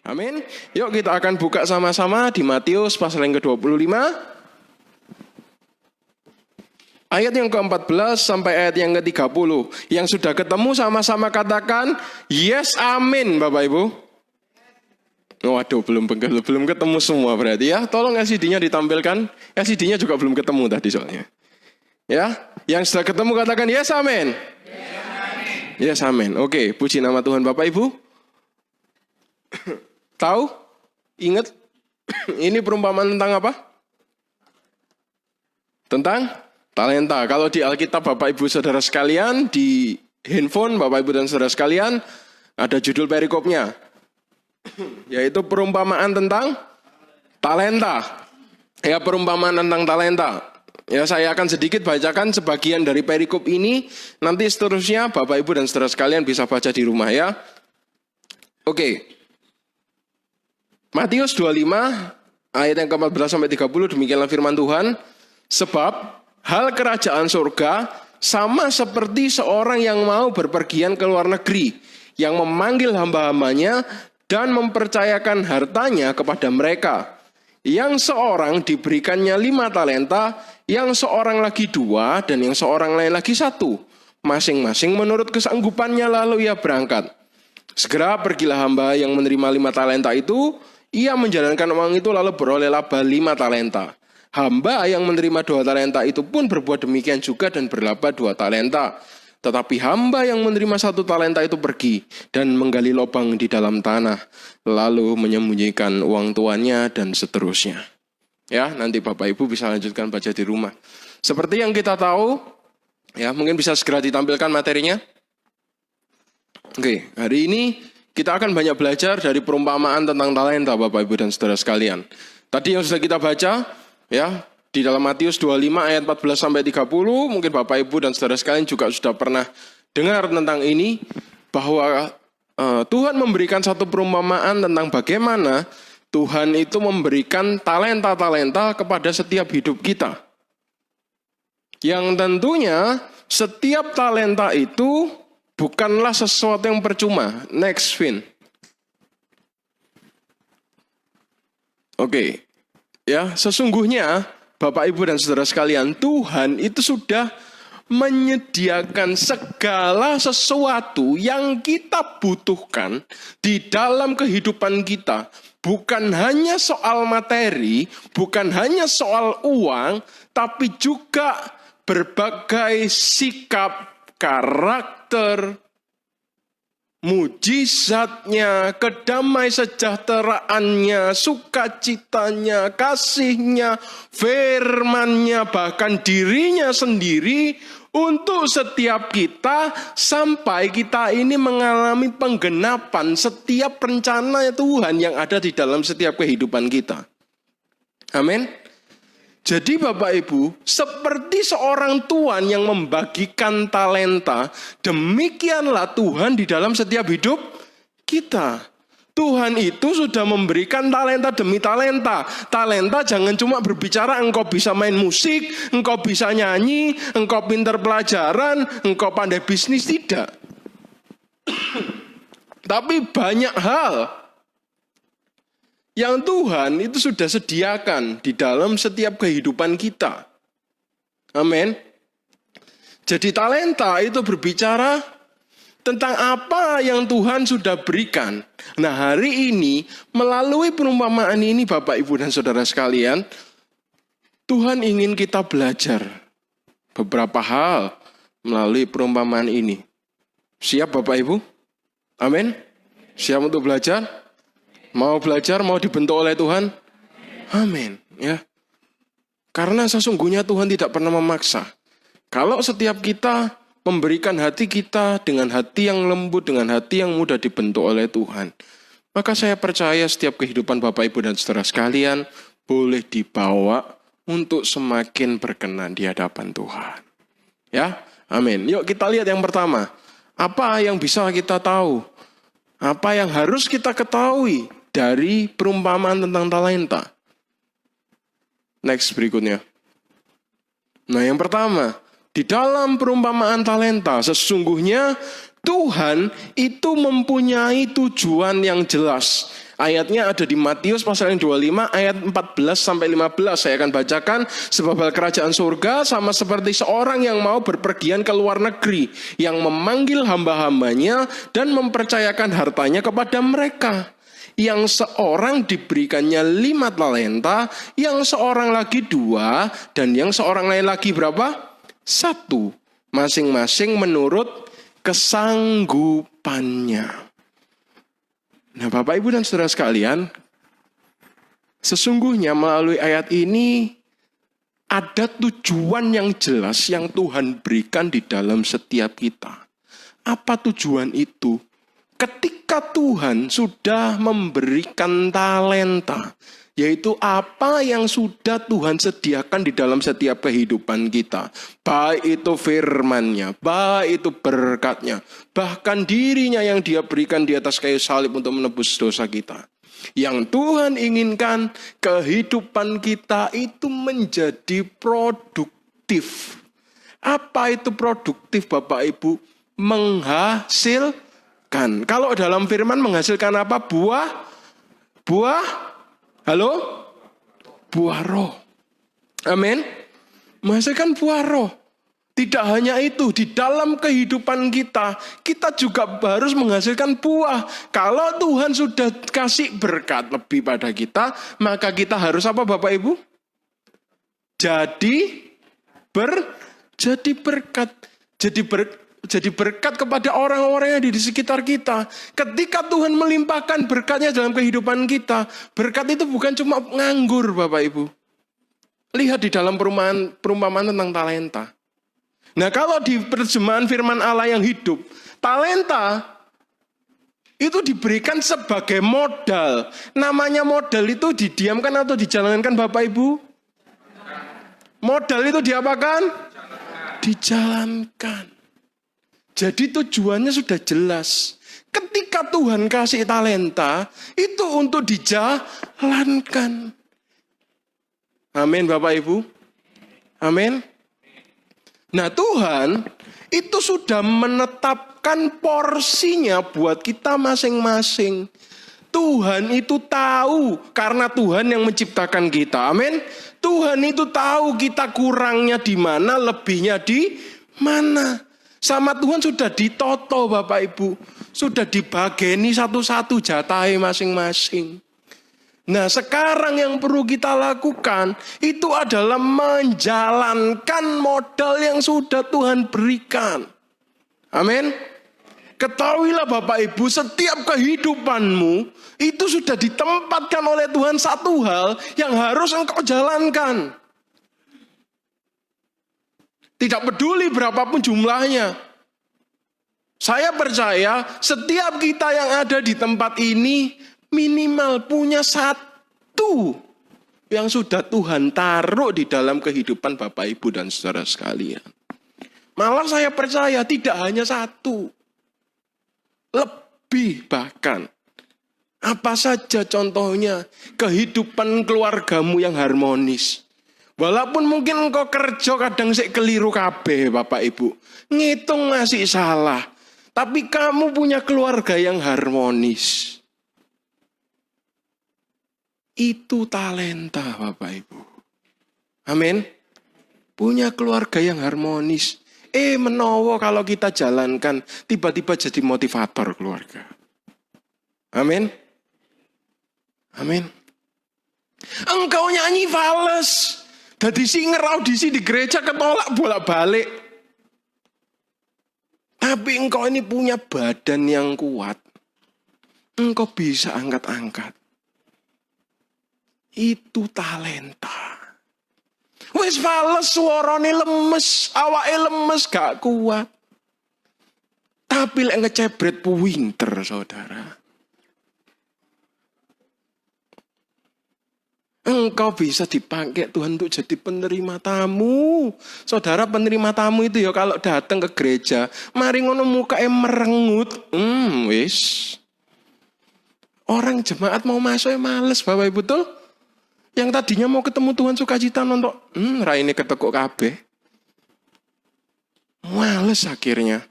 Amin. Yuk kita akan buka sama-sama di Matius pasal yang ke-25. Ayat yang ke-14 sampai ayat yang ke-30. Yang sudah ketemu sama-sama katakan, yes, amin, Bapak Ibu. Waduh, belum ketemu semua berarti ya. Tolong LCD-nya ditampilkan. LCD-nya juga belum ketemu tadi soalnya. Ya, yang sudah ketemu katakan, yes, amin. Yes, amin. Oke, puji nama Tuhan Bapak Ibu. Tahu? Ingat? Ini perumpamaan tentang apa? Tentang talenta. Kalau di Alkitab Bapak Ibu Saudara sekalian, di handphone Bapak Ibu dan Saudara sekalian, ada judul perikopnya. Yaitu perumpamaan tentang talenta. Ya, perumpamaan tentang talenta. Ya, saya akan sedikit bacakan sebagian dari perikop ini. Nanti seterusnya Bapak Ibu dan Saudara sekalian bisa baca di rumah ya. Oke. Matius 25 ayat yang ke-14 sampai 30 demikianlah firman Tuhan. Sebab hal kerajaan surga sama seperti seorang yang mau berpergian ke luar negeri, yang memanggil hamba-hambanya dan mempercayakan hartanya kepada mereka. Yang seorang diberikannya 5 talenta, yang seorang lagi 2, dan yang seorang lain lagi 1. Masing-masing menurut kesanggupannya lalu ia berangkat. Segera pergilah hamba yang menerima 5 talenta itu. Ia menjalankan uang itu lalu beroleh laba 5 talenta. Hamba yang menerima 2 talenta itu pun berbuat demikian juga dan berlaba 2 talenta. Tetapi hamba yang menerima 1 talenta itu pergi dan menggali lubang di dalam tanah, lalu menyembunyikan uang tuannya dan seterusnya. Ya, nanti Bapak Ibu bisa lanjutkan baca di rumah. Seperti yang kita tahu, ya mungkin bisa segera ditampilkan materinya. Oke, hari ini kita akan banyak belajar dari perumpamaan tentang talenta Bapak Ibu dan Saudara sekalian. Tadi yang sudah kita baca, ya, di dalam Matius 25 ayat 14 sampai 30, mungkin Bapak Ibu dan Saudara sekalian juga sudah pernah dengar tentang ini, bahwa Tuhan memberikan satu perumpamaan tentang bagaimana Tuhan itu memberikan talenta-talenta kepada setiap hidup kita. Yang tentunya setiap talenta itu bukanlah sesuatu yang percuma. Next, Vin. Oke. Ya, sesungguhnya Bapak Ibu dan Saudara sekalian, Tuhan itu sudah menyediakan segala sesuatu yang kita butuhkan di dalam kehidupan kita. Bukan hanya soal materi, bukan hanya soal uang, tapi juga berbagai sikap, karakter, mujizatnya, kedamai sejahteraannya, sukacitanya, kasihnya, firman-Nya, bahkan dirinya sendiri untuk setiap kita sampai kita ini mengalami penggenapan setiap rencana Tuhan yang ada di dalam setiap kehidupan kita. Amin. Jadi Bapak Ibu, seperti seorang tuan yang membagikan talenta, demikianlah Tuhan di dalam setiap hidup kita. Tuhan itu sudah memberikan talenta demi talenta. Talenta jangan cuma berbicara engkau bisa main musik, engkau bisa nyanyi, engkau pintar pelajaran, engkau pandai bisnis, tidak. Tapi banyak hal yang Tuhan itu sudah sediakan di dalam setiap kehidupan kita. Amin. Jadi talenta itu berbicara tentang apa yang Tuhan sudah berikan. Nah, hari ini melalui perumpamaan ini Bapak Ibu dan Saudara sekalian, Tuhan ingin kita belajar beberapa hal melalui perumpamaan ini. Siap Bapak Ibu? Amin. Siap untuk belajar? Mau belajar, mau dibentuk oleh Tuhan? Amin. Ya. Karena sesungguhnya Tuhan tidak pernah memaksa. Kalau setiap kita memberikan hati kita dengan hati yang lembut, dengan hati yang mudah dibentuk oleh Tuhan, maka saya percaya setiap kehidupan Bapak Ibu dan Saudara sekalian boleh dibawa untuk semakin berkenan di hadapan Tuhan. Ya, amin. Yuk kita lihat yang pertama. Apa yang bisa kita tahu? Apa yang harus kita ketahui dari perumpamaan tentang talenta? Next, berikutnya. Nah, yang pertama, di dalam perumpamaan talenta, sesungguhnya Tuhan itu mempunyai tujuan yang jelas. Ayatnya ada di Matius pasal yang 25 ayat 14 sampai 15. Saya akan bacakan. Sebab hal kerajaan surga sama seperti seorang yang mau berpergian ke luar negeri, yang memanggil hamba-hambanya dan mempercayakan hartanya kepada mereka. Yang seorang diberikannya 5 talenta, yang seorang lagi 2, dan yang seorang lain lagi berapa? 1. Masing-masing menurut kesanggupannya. Nah, Bapak, Ibu, dan saudara sekalian, sesungguhnya melalui ayat ini ada tujuan yang jelas yang Tuhan berikan di dalam setiap kita. Apa tujuan itu? Ketika Tuhan sudah memberikan talenta, yaitu apa yang sudah Tuhan sediakan di dalam setiap kehidupan kita. Baik itu firman-Nya, baik itu berkat-Nya, bahkan dirinya yang Dia berikan di atas kayu salib untuk menebus dosa kita. Yang Tuhan inginkan kehidupan kita itu menjadi produktif. Apa itu produktif, Bapak Ibu? Menghasilkan. Kalau dalam firman menghasilkan apa? Buah. Halo? Buah roh. Amin. Menghasilkan buah roh. Tidak hanya itu, di dalam kehidupan kita juga harus menghasilkan buah. Kalau Tuhan sudah kasih berkat lebih pada kita, maka kita harus apa, Bapak Ibu? Jadi berkat. Jadi berkat kepada orang-orang yang ada di sekitar kita. Ketika Tuhan melimpahkan berkat-Nya dalam kehidupan kita, berkat itu bukan cuma nganggur, Bapak Ibu. Lihat di dalam perumpamaan tentang talenta. Nah, kalau di terjemahan firman Allah yang hidup, talenta itu diberikan sebagai modal. Namanya modal itu didiamkan atau dijalankan, Bapak Ibu? Modal itu diapakan? Dijalankan. Jadi tujuannya sudah jelas. Ketika Tuhan kasih talenta, itu untuk dijalankan. Amin, Bapak Ibu. Amin. Nah, Tuhan itu sudah menetapkan porsinya buat kita masing-masing. Tuhan itu tahu karena Tuhan yang menciptakan kita. Amin. Tuhan itu tahu kita kurangnya di mana, lebihnya di mana. Sama Tuhan sudah ditoto, Bapak Ibu. Sudah dibageni satu-satu jatahe masing-masing. Nah, sekarang yang perlu kita lakukan itu adalah menjalankan modal yang sudah Tuhan berikan. Amin. Ketahuilah Bapak Ibu, setiap kehidupanmu itu sudah ditempatkan oleh Tuhan satu hal yang harus engkau jalankan. Tidak peduli berapapun jumlahnya. Saya percaya setiap kita yang ada di tempat ini minimal punya satu yang sudah Tuhan taruh di dalam kehidupan Bapak, Ibu, dan saudara sekalian. Malah saya percaya tidak hanya satu. Lebih bahkan. Apa saja contohnya? Kehidupan keluargamu yang harmonis. Walaupun mungkin engkau kerja kadang sik keliru kabeh, Bapak Ibu. Ngitung masih salah. Tapi kamu punya keluarga yang harmonis. Itu talenta, Bapak Ibu. Amin. Punya keluarga yang harmonis. Menawa kalau kita jalankan, tiba-tiba jadi motivator keluarga. Amin. Amin. Engkau nyanyi fales. Dadi singer audisi di gereja ketolak bolak-balik. Tapi engkau ini punya badan yang kuat. Engkau bisa angkat-angkat. Itu talenta. Wis fales, suarane lemes, awake lemes, gak kuat. Tapi lek ngecebret pinter, saudara. Engkau bisa dipakai Tuhan untuk jadi penerima tamu. Saudara, penerima tamu itu ya kalau datang ke gereja, mari ngono mukanya merengut. Wis. Orang jemaat mau masuk males, Bapak Ibu, betul? Yang tadinya mau ketemu Tuhan sukacita nonton, raine ketekuk kabeh. Males akhirnya.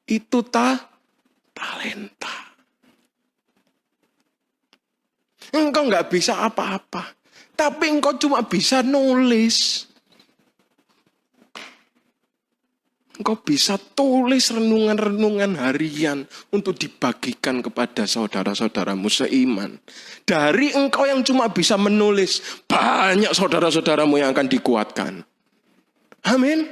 Itu talenta. Engkau nggak bisa apa-apa. Tapi engkau cuma bisa nulis. Engkau bisa tulis renungan-renungan harian untuk dibagikan kepada saudara-saudaramu seiman. Dari engkau yang cuma bisa menulis, banyak saudara-saudaramu yang akan dikuatkan. Amin.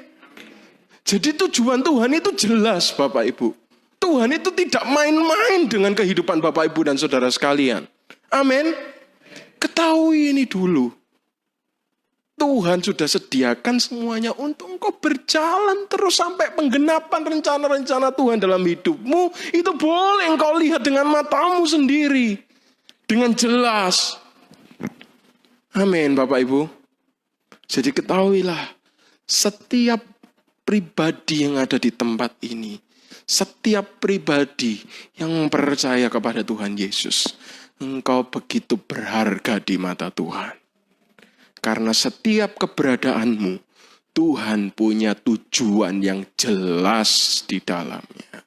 Jadi tujuan Tuhan itu jelas, Bapak Ibu. Tuhan itu tidak main-main dengan kehidupan Bapak Ibu dan saudara sekalian. Amin. Ketahui ini dulu. Tuhan sudah sediakan semuanya untuk engkau berjalan terus sampai penggenapan rencana-rencana Tuhan dalam hidupmu. Itu boleh engkau lihat dengan matamu sendiri. Dengan jelas. Amin, Bapak Ibu. Jadi ketahuilah, setiap pribadi yang ada di tempat ini, setiap pribadi yang percaya kepada Tuhan Yesus, engkau begitu berharga di mata Tuhan. Karena setiap keberadaanmu, Tuhan punya tujuan yang jelas di dalamnya.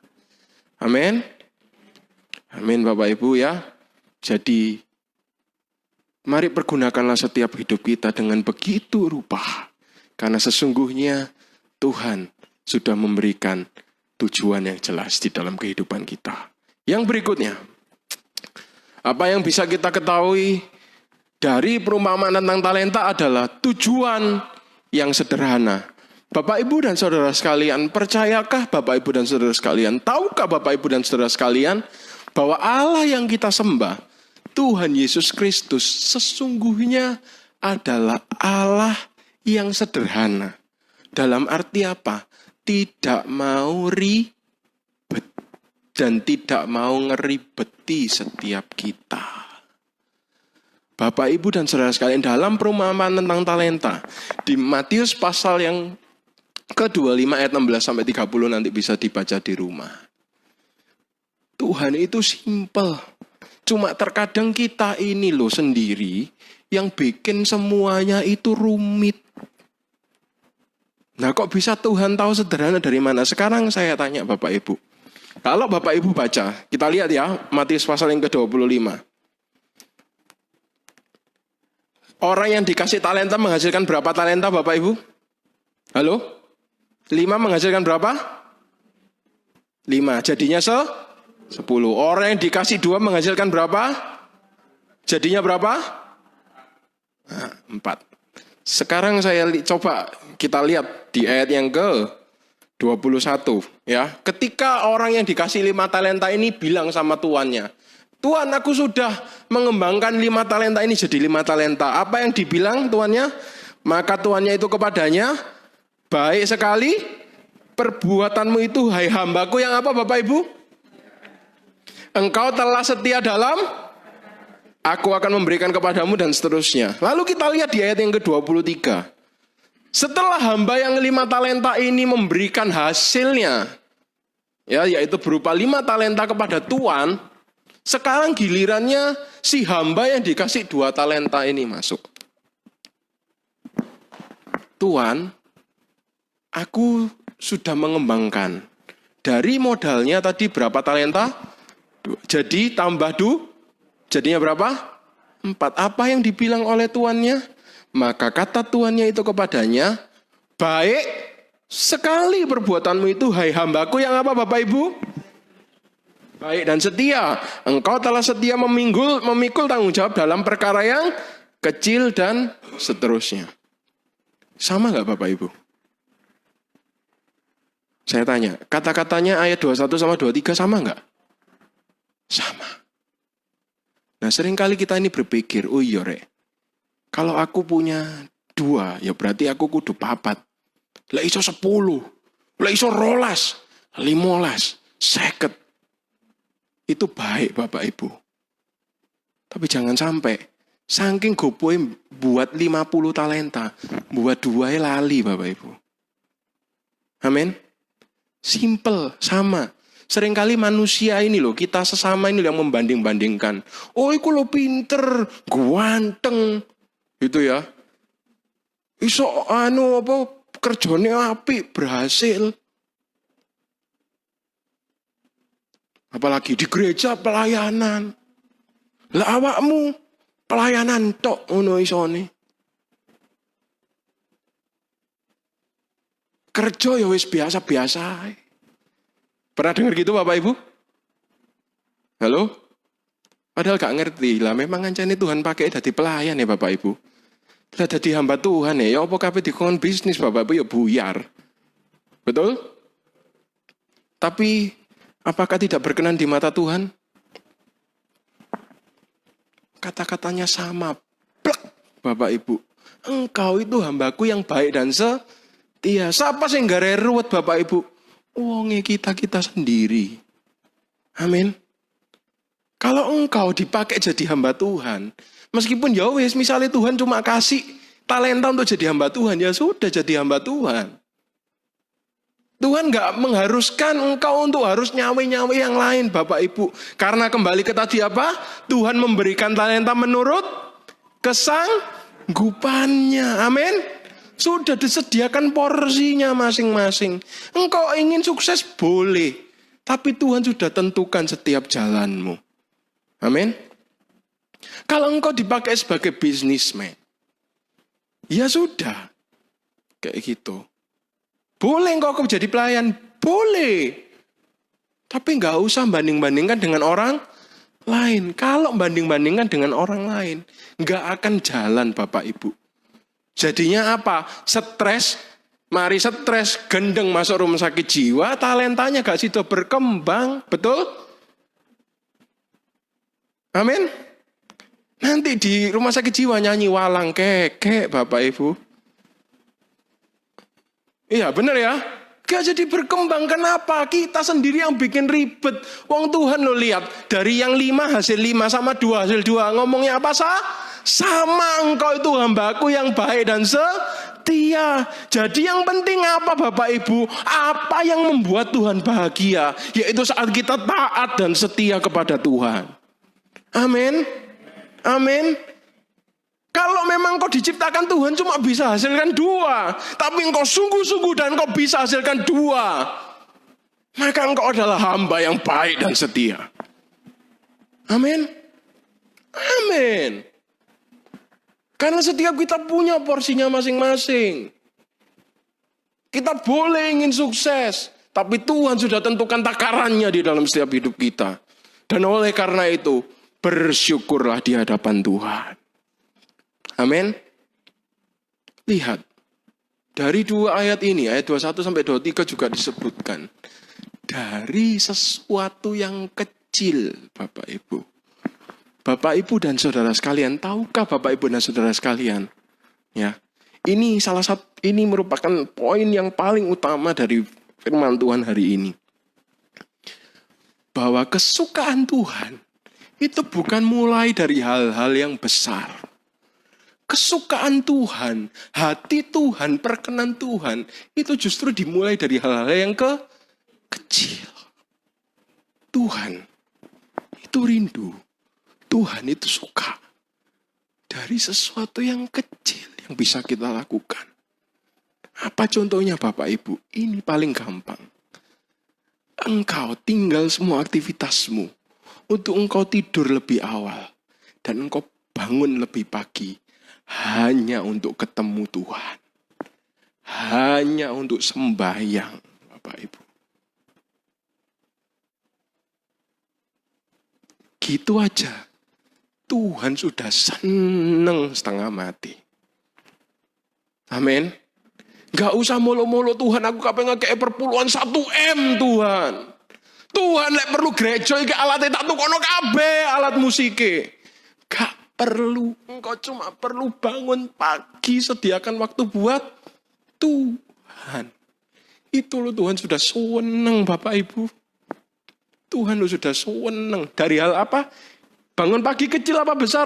Amin. Amin Bapak Ibu ya. Jadi, mari pergunakanlah setiap hidup kita dengan begitu rupa. Karena sesungguhnya Tuhan sudah memberikan tujuan yang jelas di dalam kehidupan kita. Yang berikutnya, apa yang bisa kita ketahui dari perumpamaan tentang talenta adalah tujuan yang sederhana. Bapak Ibu dan saudara sekalian, percayakah Bapak Ibu dan saudara sekalian? Tahukah Bapak Ibu dan saudara sekalian bahwa Allah yang kita sembah, Tuhan Yesus Kristus, sesungguhnya adalah Allah yang sederhana. Dalam arti apa? Tidak mau ribet dan tidak mau ngeribeti setiap kita. Bapak, Ibu, dan saudara sekalian, dalam perumpamaan tentang talenta, di Matius pasal yang ke-25 ayat 16 sampai 30 nanti bisa dibaca di rumah. Tuhan itu simpel. Cuma terkadang kita ini loh sendiri yang bikin semuanya itu rumit. Nah kok bisa Tuhan tahu sederhana dari mana? Sekarang saya tanya Bapak Ibu. Kalau Bapak Ibu baca, kita lihat ya Matius pasal yang ke-25. Orang yang dikasih talenta menghasilkan berapa talenta Bapak Ibu? Halo? 5 menghasilkan berapa? 5. Jadinya 10. Orang yang dikasih 2 menghasilkan berapa? Jadinya berapa? 4. Sekarang saya coba kita lihat di ayat yang ke-21. Ya. Ketika orang yang dikasih 5 talenta ini bilang sama tuannya, Tuhan, aku sudah mengembangkan 5 talenta ini jadi 5 talenta. Apa yang dibilang tuannya? Maka tuannya itu kepadanya, baik sekali perbuatanmu itu, hai hambaku yang apa Bapak Ibu? Engkau telah setia dalam, aku akan memberikan kepadamu dan seterusnya. Lalu kita lihat di ayat yang ke-23. Setelah hamba yang 5 talenta ini memberikan hasilnya, ya, yaitu berupa 5 talenta kepada Tuan, sekarang gilirannya si hamba yang dikasih 2 talenta ini masuk. Tuan, aku sudah mengembangkan. Dari modalnya tadi berapa talenta? 2. Jadi tambah 2, jadinya berapa? 4. Apa yang dibilang oleh tuannya? Maka kata tuannya itu kepadanya, baik sekali perbuatanmu itu, hai hambaku yang apa Bapak Ibu? Baik dan setia, engkau telah setia memikul tanggung jawab dalam perkara yang kecil dan seterusnya. Sama gak Bapak Ibu? Saya tanya, kata-katanya ayat 21 sama 23 sama gak? Sama. Nah seringkali kita ini berpikir, oh iya rek, kalau aku punya 2, ya berarti aku kudu 4. Lah iso 10, lah iso 12, 15, 50. Itu baik Bapak Ibu. Tapi jangan sampai saking gopoe buat 50 talenta, buat 2 lali Bapak Ibu. Amin. Simple, sama. Seringkali manusia ini loh, kita sesama ini yang membanding-bandingkan. Oh iku lo pinter, ganteng. Gitu ya. Iso kerjane apik, berhasil. Apalagi di gereja pelayanan. Lah awakmu Pelayanan tok ngono isone. Kerja ya wis biasa-biasa. Pernah dengar gitu Bapak Ibu? Halo? Padahal gak ngerti lah, memang ngancane Tuhan pakai dadi pelayan ya Bapak Ibu. Lah dadi hamba Tuhan ya apa kabeh dikon bisnis Bapak Ibu ya buyar. Betul? Tapi apakah tidak berkenan di mata Tuhan? Kata-katanya sama. Plek, Bapak Ibu. Engkau itu hambaku yang baik dan setia. Siapa sih nggak ruwet Bapak Ibu? Wonge kita sendiri. Amin. Kalau engkau dipakai jadi hamba Tuhan, meskipun ya wis misalnya Tuhan cuma kasih talenta untuk jadi hamba Tuhan, ya sudah jadi hamba Tuhan. Tuhan gak mengharuskan engkau untuk harus nyawe-nyawe yang lain Bapak Ibu. Karena kembali ke tadi apa? Tuhan memberikan talenta menurut kesanggupannya. Amin. Sudah disediakan porsinya masing-masing. Engkau ingin sukses boleh. Tapi Tuhan sudah tentukan setiap jalanmu. Amin. Kalau engkau dipakai sebagai businessman, ya sudah. Kayak gitu. Boleh engkau jadi pelayan, boleh. Tapi nggak usah banding-bandingkan dengan orang lain. Kalau banding-bandingkan dengan orang lain, nggak akan jalan Bapak Ibu. Jadinya apa? Stres, mari stres, gendeng masuk rumah sakit jiwa, talentanya nggak sido berkembang, betul? Amin. Nanti di rumah sakit jiwa nyanyi walang keke Bapak Ibu. Iya benar ya. Gak jadi berkembang. Kenapa? Kita sendiri yang bikin ribet. Wong Tuhan lo lihat. Dari yang 5 hasil 5 sama 2 hasil 2. Ngomongnya apa sama engkau itu hambaku yang baik dan setia. Jadi yang penting apa Bapak Ibu? Apa yang membuat Tuhan bahagia? Yaitu saat kita taat dan setia kepada Tuhan. Amin. Amin. Kalau memang kau diciptakan Tuhan cuma bisa hasilkan 2. Tapi engkau sungguh-sungguh dan kau bisa hasilkan 2. Maka engkau adalah hamba yang baik dan setia. Amin. Amin. Karena setiap kita punya porsinya masing-masing. Kita boleh ingin sukses. Tapi Tuhan sudah tentukan takarannya di dalam setiap hidup kita. Dan oleh karena itu, bersyukurlah di hadapan Tuhan. Amin. Lihat. Dari 2 ayat ini, ayat 21 sampai 23 juga disebutkan. Dari sesuatu yang kecil, Bapak Ibu. Bapak Ibu dan saudara sekalian, tahukah Bapak Ibu dan saudara sekalian? Ya. Ini merupakan poin yang paling utama dari firman Tuhan hari ini. Bahwa kesukaan Tuhan itu bukan mulai dari hal-hal yang besar. Kesukaan Tuhan, hati Tuhan, perkenan Tuhan, itu justru dimulai dari hal-hal yang kecil. Tuhan itu rindu. Tuhan itu suka dari sesuatu yang kecil yang bisa kita lakukan. Apa contohnya Bapak Ibu? Ini paling gampang. Engkau tinggal semua aktivitasmu untuk engkau tidur lebih awal dan engkau bangun lebih pagi. Hanya untuk ketemu Tuhan. Hanya untuk sembahyang, Bapak Ibu. Gitu aja. Tuhan sudah seneng setengah mati. Amin. Gak usah mulu-mulu Tuhan, aku kapan ngekei perpuluhan 1 M Tuhan. Tuhan lek perlu gereja iki alatnya tak tukono kabeh alat musike. Gak perlu, engkau cuma perlu bangun pagi, sediakan waktu buat Tuhan. Itu loh Tuhan sudah seneng Bapak Ibu. Tuhan sudah seneng. Dari hal apa? Bangun pagi kecil apa besar?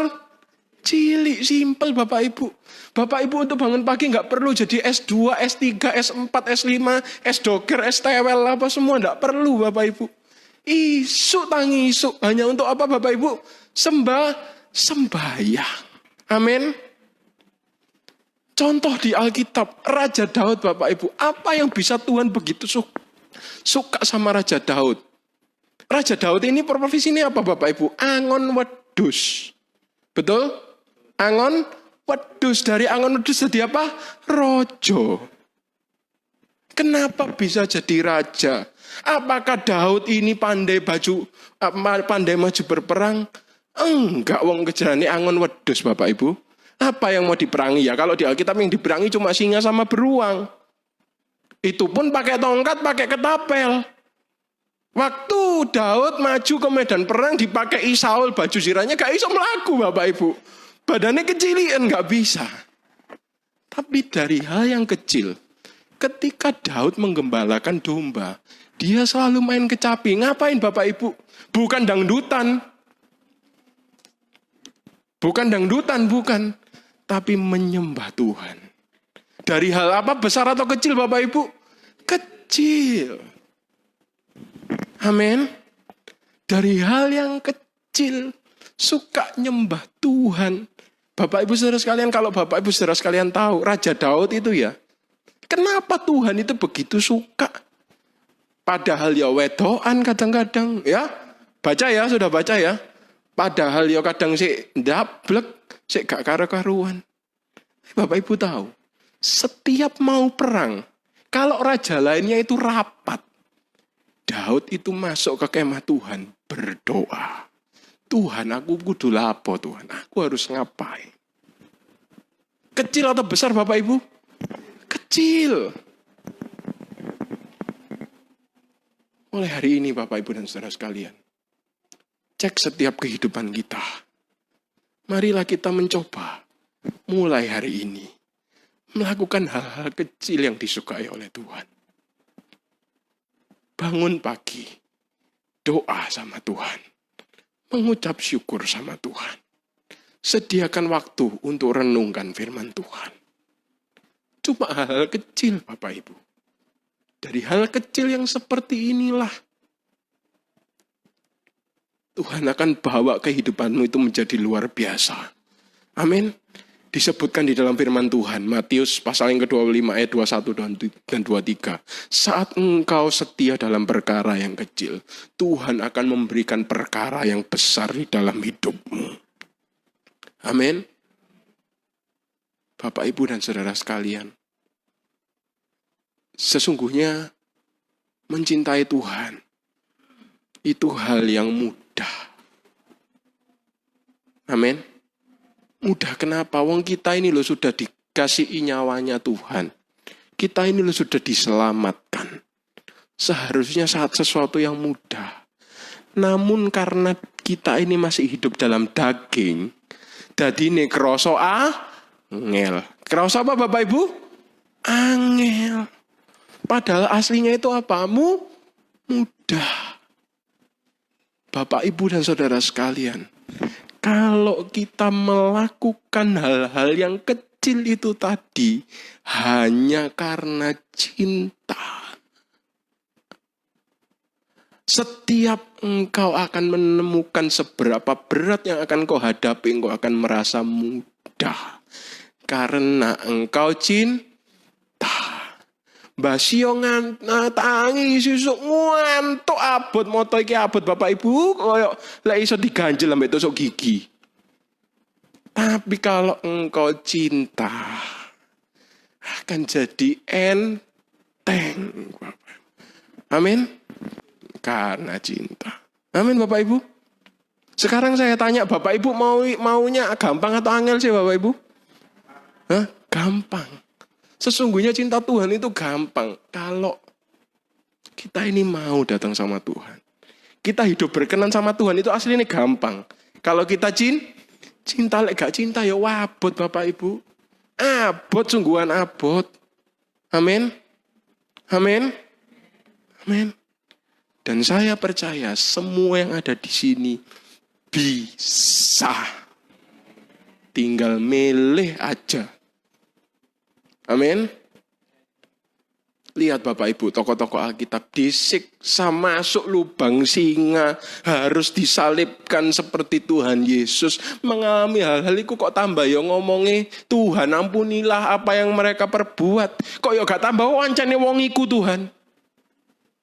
Cilik, simpel Bapak Ibu. Bapak Ibu untuk bangun pagi gak perlu jadi S2, S3, S4, S5, S-Doker, S-Tewel apa semua. Gak perlu Bapak Ibu. Isuk tangi isuk. Hanya untuk apa Bapak Ibu? Sembahyang. Amin. Contoh di Alkitab, Raja Daud Bapak Ibu. Apa yang bisa Tuhan begitu suka sama Raja Daud? Raja Daud ini profesinya apa Bapak Ibu? Angon wedhus. Betul? angon wedhus. Dari angon wedhus jadi apa? Rojo. Kenapa bisa jadi raja? Apakah Daud ini pandai maju berperang? Enggak, wong kejarane angon wedhus, Bapak Ibu. Apa yang mau diperangi ya? Kalau di Alkitab yang diperangi cuma singa sama beruang. Itu pun pakai tongkat, pakai ketapel. Waktu Daud maju ke medan perang dipakai Saul, baju zirahnya gak iso melaku, Bapak Ibu. Badannya kecilian, gak bisa. Tapi dari hal yang kecil, ketika Daud menggembalakan domba, dia selalu main kecapi. Ngapain Bapak Ibu? Bukan dangdutan. Bukan. Tapi menyembah Tuhan. Dari hal apa? Besar atau kecil Bapak Ibu? Kecil. Amin. Dari hal yang kecil, suka nyembah Tuhan. Bapak Ibu saudara sekalian, kalau Bapak Ibu saudara sekalian tahu, Raja Daud itu ya, kenapa Tuhan itu begitu suka? Padahal ya wedoan kadang-kadang ya. Baca ya, sudah baca ya. Padahal ya kadang sik ndablek, sik gak karo-karuan. Bapak Ibu tahu, setiap mau perang, kalau raja lainnya itu rapat, Daud itu masuk ke kemah Tuhan, berdoa. Tuhan, aku kudu lapo Tuhan, aku harus ngapain? Kecil atau besar Bapak Ibu? Kecil. Mulai hari ini Bapak Ibu dan saudara sekalian, cek setiap kehidupan kita. Marilah kita mencoba mulai hari ini melakukan hal-hal kecil yang disukai oleh Tuhan. Bangun pagi, doa sama Tuhan, mengucap syukur sama Tuhan. Sediakan waktu untuk renungkan firman Tuhan. Cuma hal-hal kecil Bapak Ibu. Dari hal kecil yang seperti inilah Tuhan akan bawa kehidupanmu itu menjadi luar biasa. Amin. Disebutkan di dalam firman Tuhan, Matius pasal yang ke-25 ayat 21 dan 23. Saat engkau setia dalam perkara yang kecil, Tuhan akan memberikan perkara yang besar di dalam hidupmu. Amin. Bapak, Ibu, dan saudara sekalian, sesungguhnya mencintai Tuhan itu hal yang mudah. Amin. Mudah kenapa? Wong kita ini loh sudah dikasihi nyawanya Tuhan. Kita ini loh sudah diselamatkan. Seharusnya saat sesuatu yang mudah. Namun karena kita ini masih hidup dalam daging, jadi ini kroso angel. Kroso apa Bapak Ibu? Angel. Padahal aslinya itu apa? Mudah. Bapak, Ibu, dan saudara sekalian, kalau kita melakukan hal-hal yang kecil itu tadi hanya karena cinta, setiap engkau akan menemukan seberapa berat yang akan kau hadapi, engkau akan merasa mudah. Karena engkau cinta. Basio tangi susuk ngantuk abot moto iki abot Bapak Ibu koyo lek iso diganjel ambek tusuk gigi. Tapi kalau engkau cinta akan jadi enteng. Amin. Karena cinta. Amin Bapak Ibu. Sekarang saya tanya Bapak Ibu maunya gampang atau angel sih Bapak Ibu? Hah? Gampang. Sesungguhnya cinta Tuhan itu gampang. Kalau kita ini mau datang sama Tuhan. Kita hidup berkenan sama Tuhan itu aslinya gampang. Kalau kita cinta lek gak cinta ya wabot Bapak Ibu. Abot sungguhan abot. Amin. Amin. Amin. Dan saya percaya semua yang ada di sini bisa. Tinggal milih aja. Amin. Lihat Bapak Ibu, tokoh-tokoh Alkitab disiksa masuk lubang singa, harus disalibkan seperti Tuhan Yesus. Mengalami hal-hal itu kok tambah ya ngomongnya, Tuhan ampunilah apa yang mereka perbuat. Kok ya gak tambah wancane wong iku Tuhan.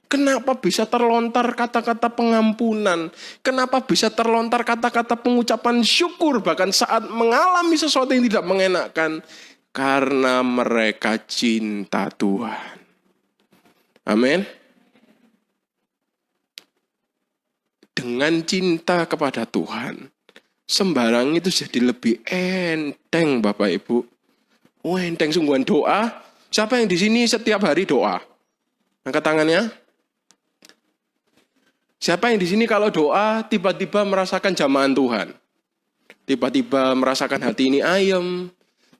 Kenapa bisa terlontar kata-kata pengampunan? Kenapa bisa terlontar kata-kata pengucapan syukur bahkan saat mengalami sesuatu yang tidak mengenakan? Karena mereka cinta Tuhan. Amin. Dengan cinta kepada Tuhan, sembarang itu jadi lebih enteng, Bapak Ibu. Enteng sungguhan doa. Siapa yang di sini setiap hari doa? Angkat tangannya. Siapa yang di sini kalau doa tiba-tiba merasakan jamahan Tuhan? Tiba-tiba merasakan hati ini ayem.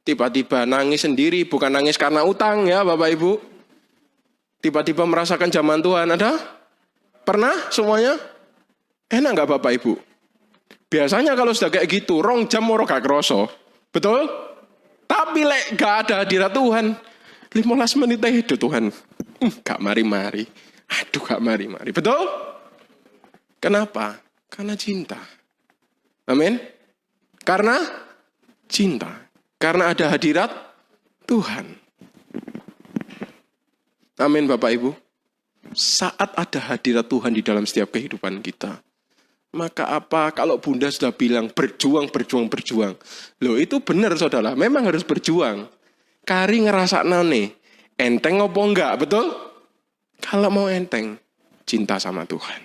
Tiba-tiba nangis sendiri, bukan nangis karena utang ya Bapak Ibu. Tiba-tiba merasakan jamahan Tuhan, ada? Pernah semuanya? Enak gak Bapak Ibu? Biasanya kalau sudah kayak gitu, 2 jam moro gak kroso. Betul? Tapi lek gak ada hadirat Tuhan, 15 menit itu Tuhan. Gak mari-mari. Aduh gak mari-mari. Betul? Kenapa? Karena cinta. Amin. Karena cinta. Karena ada hadirat Tuhan. Amin Bapak Ibu. Saat ada hadirat Tuhan di dalam setiap kehidupan kita, maka apa kalau Bunda sudah bilang berjuang. Loh itu benar saudara, memang harus berjuang. Kari ngerasa nih, enteng apa enggak, betul? Kalau mau enteng, cinta sama Tuhan.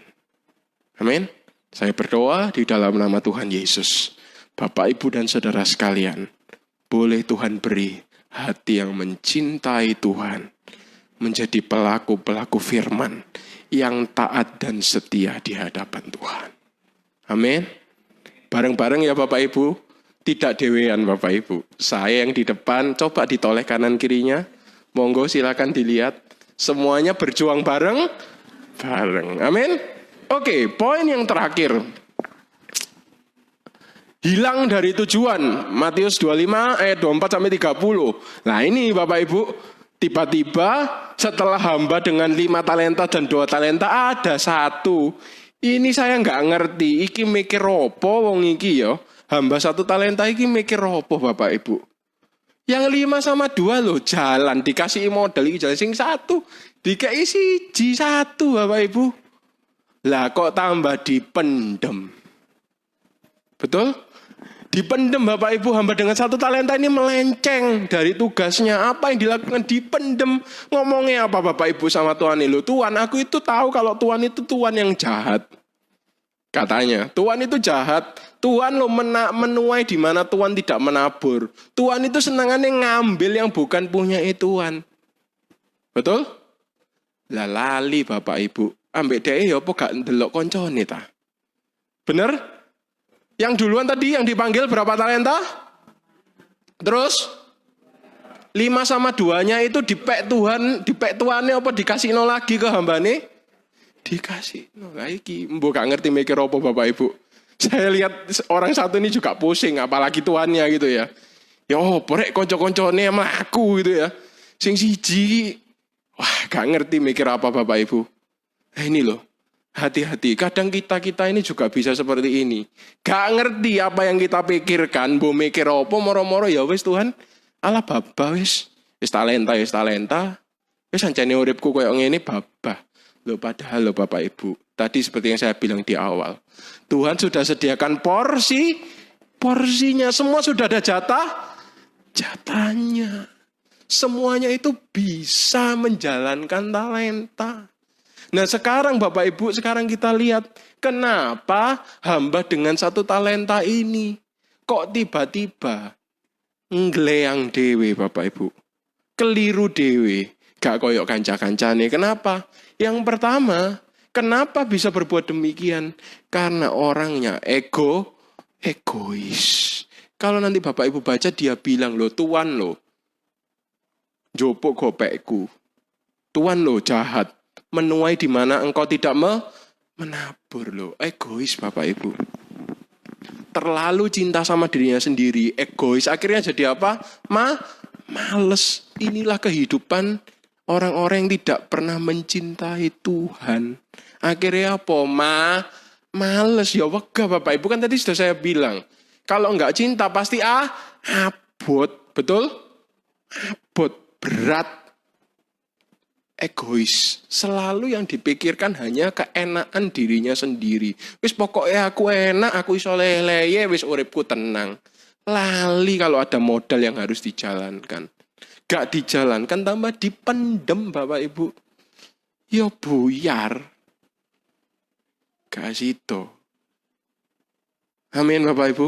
Amin. Saya berdoa di dalam nama Tuhan Yesus. Bapak, Ibu, dan saudara sekalian, boleh Tuhan beri hati yang mencintai Tuhan, menjadi pelaku-pelaku firman yang taat dan setia di hadapan Tuhan. Amin. Bareng-bareng ya Bapak Ibu, tidak dewean Bapak Ibu. Saya yang di depan, coba ditoleh kanan kirinya. Monggo silakan dilihat. Semuanya berjuang bareng. Amin. Oke, poin yang terakhir. Hilang dari tujuan. Matius 25 ayat 24 sampai 30. Nah ini Bapak Ibu, tiba-tiba setelah hamba dengan 5 talenta dan 2 talenta ada 1. Ini saya nggak ngerti. Iki mikir opo wong iki ya. Hamba 1 talenta iki mikir opo Bapak Ibu. Yang 5 sama 2 loh jalan dikasih modal iki jalan sing 1. Dikei siji 1 Bapak Ibu. Lah kok tambah dipendem. Betul? Dipendem Bapak Ibu, hamba dengan 1 talenta ini melenceng dari tugasnya. Apa yang dilakukan? Dipendem. Ngomongnya apa Bapak Ibu sama Tuhan ini? Tuhan, aku itu tahu kalau Tuhan itu Tuhan yang jahat. Katanya, Tuhan itu jahat. Tuhan lo menuai di mana Tuhan tidak menabur. Tuhan itu senangannya ngambil yang bukan punya Tuhan. Betul? Lah lali Bapak Ibu. Ambek dhek ya apa gak ndelok koncone ta? Bener? Yang duluan tadi yang dipanggil berapa talenta? Terus 5 sama 2-nya itu dipek Tuhannya apa dikasih lagi ke hambane? Dikasih lagi. Mbok gak ngerti mikir apa Bapak Ibu. Saya lihat orang satu ini juga pusing, apalagi tuannya gitu ya. Yo, porek konco-koncone mlaku gitu ya. Sing siji, wah gak ngerti mikir apa Bapak Ibu. Nah ini loh, hati-hati. Kadang kita ini juga bisa seperti ini. Gak ngerti apa yang kita pikirkan, bo mikir apa moro-moro ya wis Tuhan. Ala baba wis talenta. Wis ancane uripku koyo ngene babah. Loh padahal loh Bapak Ibu, tadi seperti yang saya bilang di awal. Tuhan sudah sediakan porsinya, semua sudah ada jatahnya. Semuanya itu bisa menjalankan talenta. Nah sekarang Bapak Ibu, sekarang kita lihat kenapa hamba dengan 1 talenta ini kok tiba-tiba ngleyang dewe Bapak Ibu. Keliru dewe, gak koyok kanca-kancane. Kenapa? Yang pertama, kenapa bisa berbuat demikian? Karena orangnya egois. Kalau nanti Bapak Ibu baca dia bilang loh, Tuhan loh, jopok gopekku. Tuhan loh jahat. Menuai di mana engkau tidak menabur loh. Egois Bapak Ibu. Terlalu cinta sama dirinya sendiri. Egois. Akhirnya jadi apa? Males. Inilah kehidupan orang-orang yang tidak pernah mencintai Tuhan. Akhirnya apa? Males. Ya wegah Bapak Ibu. Kan tadi sudah saya bilang. Kalau enggak cinta pasti abot. Betul? Abot. Berat. egois. Selalu yang dipikirkan hanya keenakan dirinya sendiri. Wis pokoknya aku enak, aku iso leleye, wis uripku tenang. Lali kalau ada modal yang harus dijalankan. Gak dijalankan tambah dipendem Bapak Ibu. Ya buyar. Gak situ. Amin Bapak Ibu.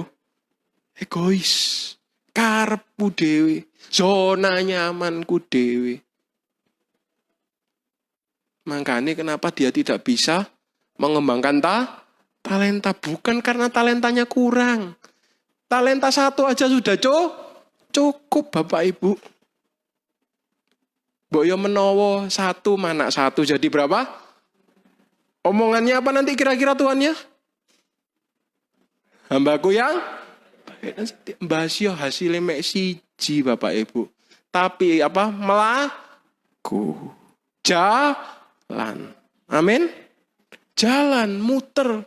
Egois. Karepku dewe. Zona nyamanku dewe. Makanya kenapa dia tidak bisa mengembangkan talenta. Bukan karena talentanya kurang. Talenta satu aja sudah cukup Bapak Ibu. Boyo menowo satu, mana satu jadi berapa? Omongannya apa nanti kira-kira Tuhannya? Hambaku yang mbasio hasilnya mek siji Bapak Ibu. Tapi apa? Melaku. Jalan. Amin. Jalan, muter.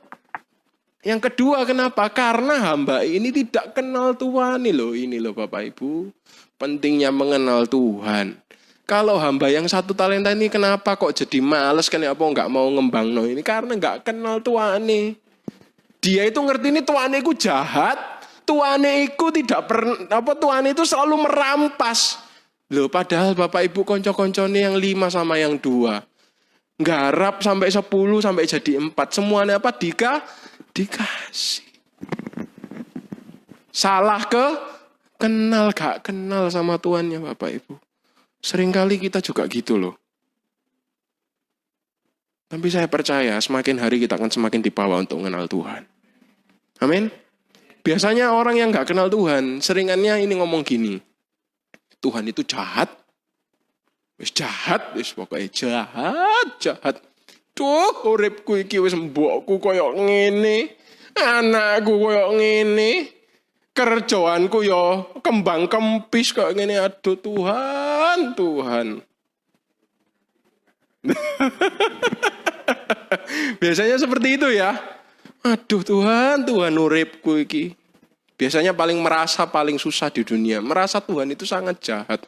Yang kedua kenapa? Karena hamba ini tidak kenal Tuhan ini loh Bapak Ibu. Pentingnya mengenal Tuhan. Kalau hamba yang satu talenta ini kenapa kok jadi males kan apa nggak mau ngembang no ini? Karena nggak kenal Tuhan nih. Dia itu ngerti ini Tuhan itu jahat. Tuhan itu tidak pernah Tuhan itu selalu merampas. Loh padahal Bapak Ibu konco-koncone yang 5 sama yang 2. Nggarap sampai 10 sampai jadi 4. Semuanya apa? Dikasih. Salah kenal gak kenal sama Tuhannya Bapak Ibu. Seringkali kita juga gitu loh. Tapi saya percaya semakin hari kita akan semakin dibawa untuk mengenal Tuhan. Amin. Biasanya orang yang gak kenal Tuhan, seringannya ini ngomong gini. Tuhan itu jahat. Wis jahat, wis pokoknya jahat. Tuh, uripku iki wis mbokku koyok ngene. Anakku koyok ngene. Kerjaanku yo kembang kempis kok ngene. Aduh Tuhan. Biasanya seperti itu ya. Aduh Tuhan uripku iki. Biasanya paling susah di dunia. Merasa Tuhan itu sangat jahat.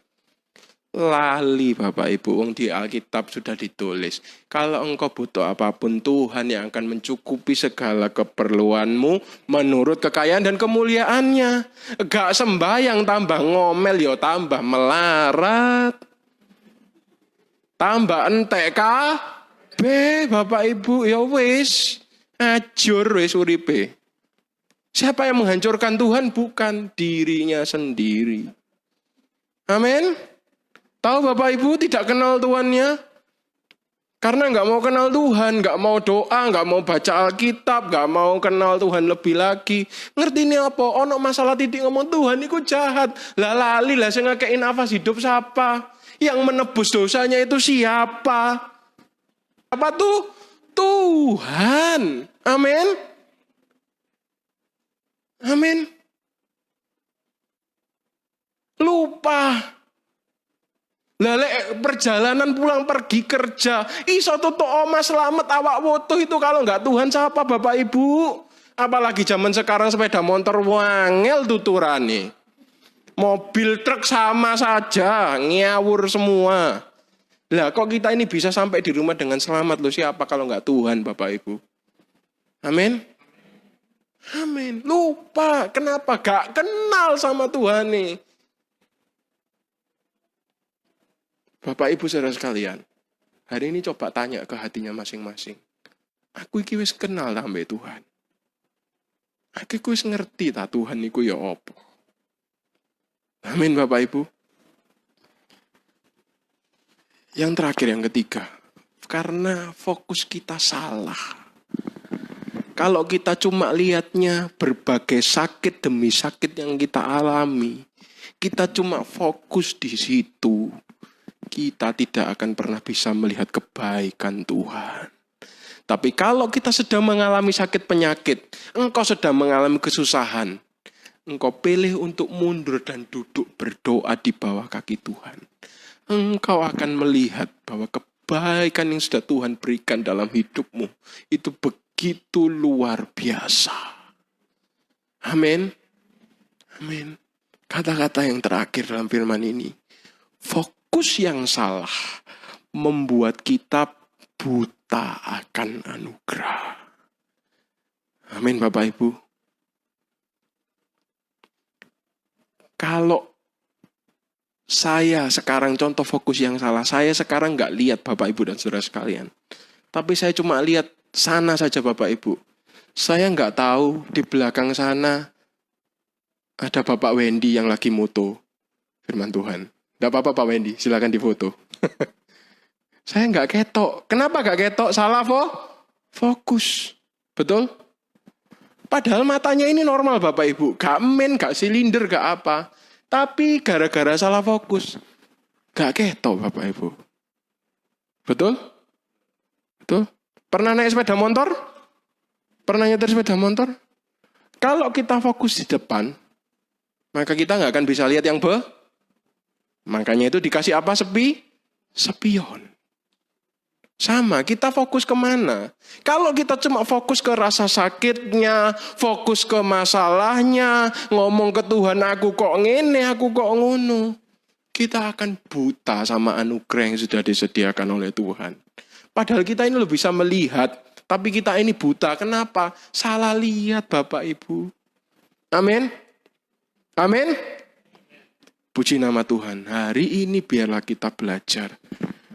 Lali Bapak Ibu, wong di Alkitab sudah ditulis. Kalau engkau butuh apapun, Tuhan yang akan mencukupi segala keperluanmu menurut kekayaan dan kemuliaannya. Gak sembayang tambah ngomel, ya tambah melarat. Tambah entek kabeh Bapak Ibu, ya wis. Ajur wis uripe. Siapa yang menghancurkan Tuhan? Bukan dirinya sendiri. Amin. Tahu Bapak Ibu tidak kenal Tuhannya? Karena nggak mau kenal Tuhan, nggak mau doa, nggak mau baca Alkitab, nggak mau kenal Tuhan lebih lagi. Ngerti ini apa? Ono masalah titik ngomong Tuhan itu jahat. Lah lali lah saya ngekei nafas hidup siapa? Yang menebus dosanya itu siapa? Apa tuh? Tuhan. Amin. Amin. Lupa. Lelek perjalanan pulang pergi kerja. Iso tutuk oma selamat awak wotuh itu kalau nggak Tuhan siapa Bapak Ibu? Apalagi zaman sekarang sepeda motor wangel tuturane. Mobil truk sama saja, ngawur semua. Lah kok kita ini bisa sampai di rumah dengan selamat loh, siapa kalau nggak Tuhan Bapak Ibu? Amin. Amin. Lupa, kenapa gak kenal sama Tuhan nih? Bapak Ibu saudara sekalian, hari ini coba tanya ke hatinya masing-masing. Aku iki wis kenal sampe Tuhan. Aku wis ngerti ta Tuhan niku ya apa. Amin Bapak Ibu. Yang terakhir yang ketiga, karena fokus kita salah. Kalau kita cuma lihatnya berbagai sakit demi sakit yang kita alami, kita cuma fokus di situ. Kita tidak akan pernah bisa melihat kebaikan Tuhan. Tapi kalau kita sedang mengalami sakit penyakit, engkau sedang mengalami kesusahan, engkau pilih untuk mundur dan duduk berdoa di bawah kaki Tuhan. Engkau akan melihat bahwa kebaikan yang sudah Tuhan berikan dalam hidupmu itu begitu luar biasa. Amin. Amin. Kata-kata yang terakhir dalam firman ini. Fokus yang salah membuat kita buta akan anugerah. Amin Bapak Ibu. Kalau saya sekarang contoh fokus yang salah, saya sekarang nggak lihat Bapak Ibu dan saudara sekalian. Tapi saya cuma lihat sana saja Bapak Ibu. Saya nggak tahu di belakang sana ada Bapak Wendy yang lagi moto firman Tuhan. Nggak apa-apa Pak Wendy, silakan difoto. Saya nggak ketok. Kenapa nggak ketok? Salah fokus. Betul? Padahal matanya ini normal Bapak Ibu. Gak men, gak silinder, gak apa. Tapi gara-gara salah fokus. Gak ketok Bapak Ibu. Betul? Betul? Pernah naik sepeda motor? Pernah nyetir sepeda motor? Kalau kita fokus di depan, maka kita gak akan bisa lihat yang makanya itu dikasih apa? Spion. Sama, kita fokus kemana? Kalau kita cuma fokus ke rasa sakitnya, fokus ke masalahnya, ngomong ke Tuhan, aku kok ngene, aku kok ngono, kita akan buta sama anugerah yang sudah disediakan oleh Tuhan. Padahal kita ini bisa melihat, tapi kita ini buta. Kenapa? Salah lihat Bapak Ibu. Amin. Amin. Puji nama Tuhan. Hari ini biarlah kita belajar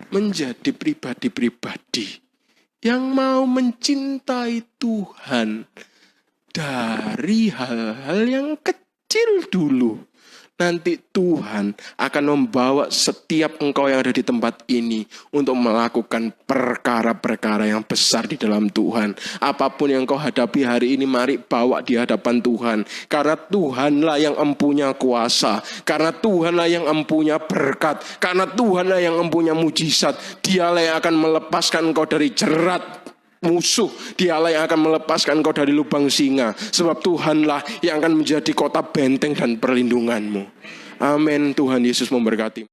menjadi pribadi-pribadi yang mau mencintai Tuhan dari hal-hal yang kecil dulu. Nanti Tuhan akan membawa setiap engkau yang ada di tempat ini untuk melakukan perkara-perkara yang besar di dalam Tuhan. Apapun yang engkau hadapi hari ini, mari bawa di hadapan Tuhan. Karena Tuhanlah yang empunya kuasa. Karena Tuhanlah yang empunya berkat. Karena Tuhanlah yang empunya mujizat. Dialah yang akan melepaskan engkau dari jerat musuh. Dialah yang akan melepaskan kau dari lubang singa. Sebab Tuhanlah yang akan menjadi kota benteng dan perlindunganmu. Amin. Tuhan Yesus memberkati.